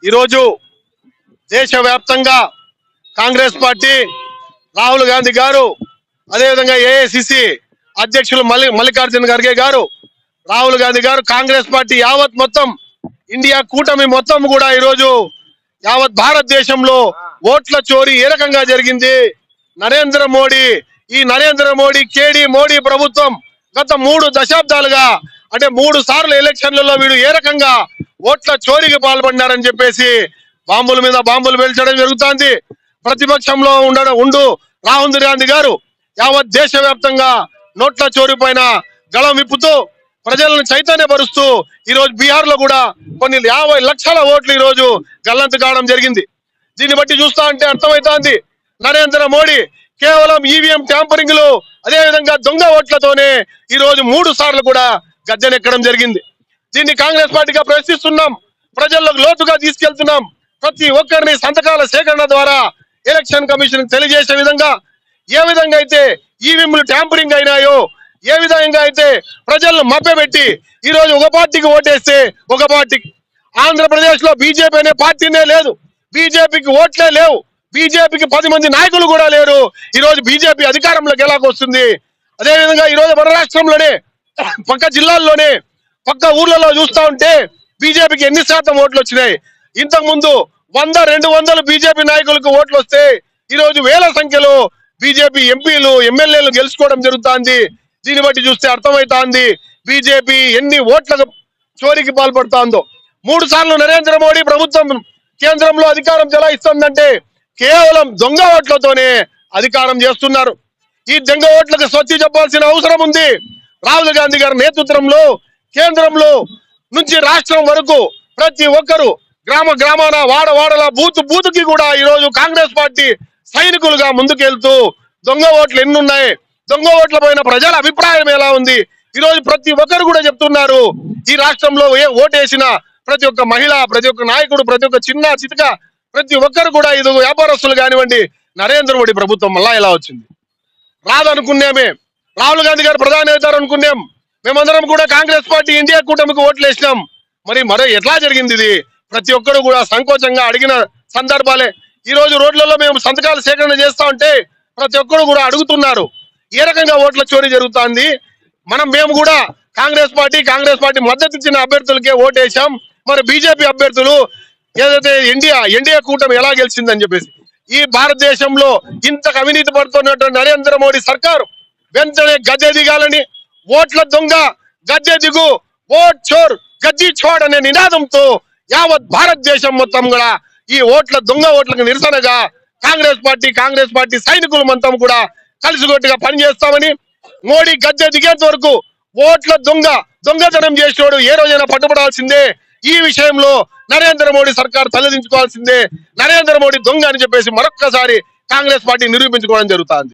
ఈరోజు దేశవ్యాప్తంగా కాంగ్రెస్ పార్టీ రాహుల్ గాంధీ గారు, అదేవిధంగా ఏఐసిసి అధ్యక్షులు మల్లికార్జున ఖర్గే గారు, రాహుల్ గాంధీ గారు, కాంగ్రెస్ పార్టీ యావత్ మొత్తం ఇండియా కూటమి మొత్తం కూడా ఈరోజు యావత్ భారతదేశంలో ఓట్ల చోరీ ఏ రకంగా జరిగింది, నరేంద్ర మోడీ కేడీ మోడీ ప్రభుత్వం గత 3 దశాబ్దాలుగా అంటే 3 సార్లు ఎలక్షన్లలో వీడు ఏ రకంగా ఓట్ల చోరీకి పాల్పడినారని చెప్పేసి బాంబుల మీద బాంబులు పేల్చడం జరుగుతోంది. ప్రతిపక్షంలో ఉండు రాహుల్ గాంధీ గారు యావత్ దేశవ్యాప్తంగా నోట్ల చోరీ పైన గళం విప్పుతూ ప్రజలను చైతన్యపరుస్తూ ఈరోజు బీహార్ లో కూడా కొన్ని 50 లక్షల ఓట్లు ఈరోజు గల్లంతు కావడం జరిగింది. దీన్ని బట్టి చూస్తా అంటే అర్థమవుతోంది, నరేంద్ర మోడీ కేవలం ఈవీఎం ట్యాంపరింగ్లు అదేవిధంగా దొంగ ఓట్లతోనే ఈరోజు 3 సార్లు కూడా గద్దెనెక్కడం జరిగింది. దీన్ని కాంగ్రెస్ పార్టీగా ప్రశ్నిస్తున్నాం, ప్రజల్లోకి లోతుగా తీసుకెళ్తున్నాం. ప్రతి ఒక్కరిని సంతకాల సేకరణ ద్వారా ఎలక్షన్ కమిషన్ తెలియజేసే విధంగా, ఏ విధంగా అయితే ఈవీఎంలు ట్యాంపరింగ్ అయినాయో, ఏ విధంగా అయితే ప్రజలను మభ్యపెట్టి ఈరోజు ఒక పార్టీకి ఓటేస్తే ఒక పార్టీకి, ఆంధ్రప్రదేశ్ లో బీజేపీ అనే పార్టీనే లేదు, బీజేపీకి ఓట్లే లేవు, బీజేపీకి 10 మంది నాయకులు కూడా లేరు. ఈరోజు బీజేపీ అధికారంలోకి ఎలాగొస్తుంది? అదేవిధంగా ఈరోజు మన రాష్ట్రంలోనే పక్క జిల్లాల్లోనే పక్క ఊర్లలో చూస్తా ఉంటే బీజేపీకి ఎన్ని శాతం ఓట్లు వచ్చినాయి? ఇంతకు ముందు 100-200 బీజేపీ నాయకులకు ఓట్లు వస్తే ఈరోజు వేల సంఖ్యలో బీజేపీ ఎంపీలు ఎమ్మెల్యేలు గెలుచుకోవడం జరుగుతోంది. దీన్ని బట్టి చూస్తే అర్థమవుతోంది బీజేపీ ఎన్ని ఓట్ల చోరీకి పాల్పడుతోందో. 3 సార్లు నరేంద్ర మోడీ ప్రభుత్వం కేంద్రంలో అధికారం చెలాయిస్తుందంటే కేవలం దొంగ ఓట్లతోనే అధికారం చేస్తున్నారు. ఈ దొంగ ఓట్లకు స్వస్తి చెప్పాల్సిన అవసరం ఉంది. రాహుల్ గాంధీ గారి నేతృత్వంలో కేంద్రంలో నుంచి రాష్ట్రం వరకు ప్రతి ఒక్కరు గ్రామాన వాడల బూతుకి కూడా ఈరోజు కాంగ్రెస్ పార్టీ సైనికులుగా ముందుకెళ్తూ దొంగ ఓట్లు ఎన్నున్నాయి, దొంగ ఓట్ల పైన ప్రజల అభిప్రాయం ఎలా ఉంది, ఈరోజు ప్రతి ఒక్కరు కూడా చెప్తున్నారు. ఈ రాష్ట్రంలో ఓటేసిన ప్రతి ఒక్క మహిళ, ప్రతి ఒక్క నాయకుడు, ప్రతి ఒక్క చిన్న చితక ప్రతి ఒక్కరు కూడా ఇది వ్యాపారస్తులు కానివ్వండి, నరేంద్ర మోడీ ప్రభుత్వం మళ్ళా ఎలా వచ్చింది? రాదనుకున్నామే, రాహుల్ గాంధీ గారు ప్రధాని అవుతారు అనుకున్నాం, మేమందరం కూడా కాంగ్రెస్ పార్టీ ఇండియా కూటమికి ఓట్లు వేసినాం. మరి ఎట్లా జరిగింది ఇది? ప్రతి ఒక్కరు కూడా సంకోచంగా అడిగిన సందర్భాలే. ఈ రోజు రోడ్లలో మేము సంతకాలు సేకరణ చేస్తా ఉంటే ప్రతి ఒక్కరు కూడా అడుగుతున్నారు, ఏ రకంగా ఓట్ల చోరీ జరుగుతోంది? మేము కూడా కాంగ్రెస్ పార్టీ మద్దతు ఇచ్చిన అభ్యర్థులకే ఓటేశాం, మరి బీజేపీ అభ్యర్థులు ఏదైతే ఎన్డీఏ కూటమి ఎలా గెలిచిందని చెప్పేసి. ఈ భారతదేశంలో ఇంత అవినీతి పడుతున్నటువంటి నరేంద్ర మోడీ సర్కారు వెంటనే గద్దె దిగాలని, ఓట్ల దొంగ గద్దె దిగు, ఓట్ చోర్ గద్దీ చోడ్ అనే నినాదంతో యావత్ భారతదేశం మొత్తం కూడా ఈ దొంగ ఓట్లకు నిరసనగా కాంగ్రెస్ పార్టీ సైనికులు మొత్తం కూడా కలిసిగొట్టుగా పనిచేస్తామని, మోడీ గద్దె దిగేంత వరకు ఓట్ల దొంగతనం చేసేవాడు ఏ రోజైనా పట్టుబడాల్సిందే. ఈ విషయంలో నరేంద్ర మోడీ సర్కార్ తలదించుకోవాల్సిందే. నరేంద్ర మోడీ దొంగ అని చెప్పేసి మరొక్కసారి కాంగ్రెస్ పార్టీ నిరూపించుకోవడం జరుగుతుంది.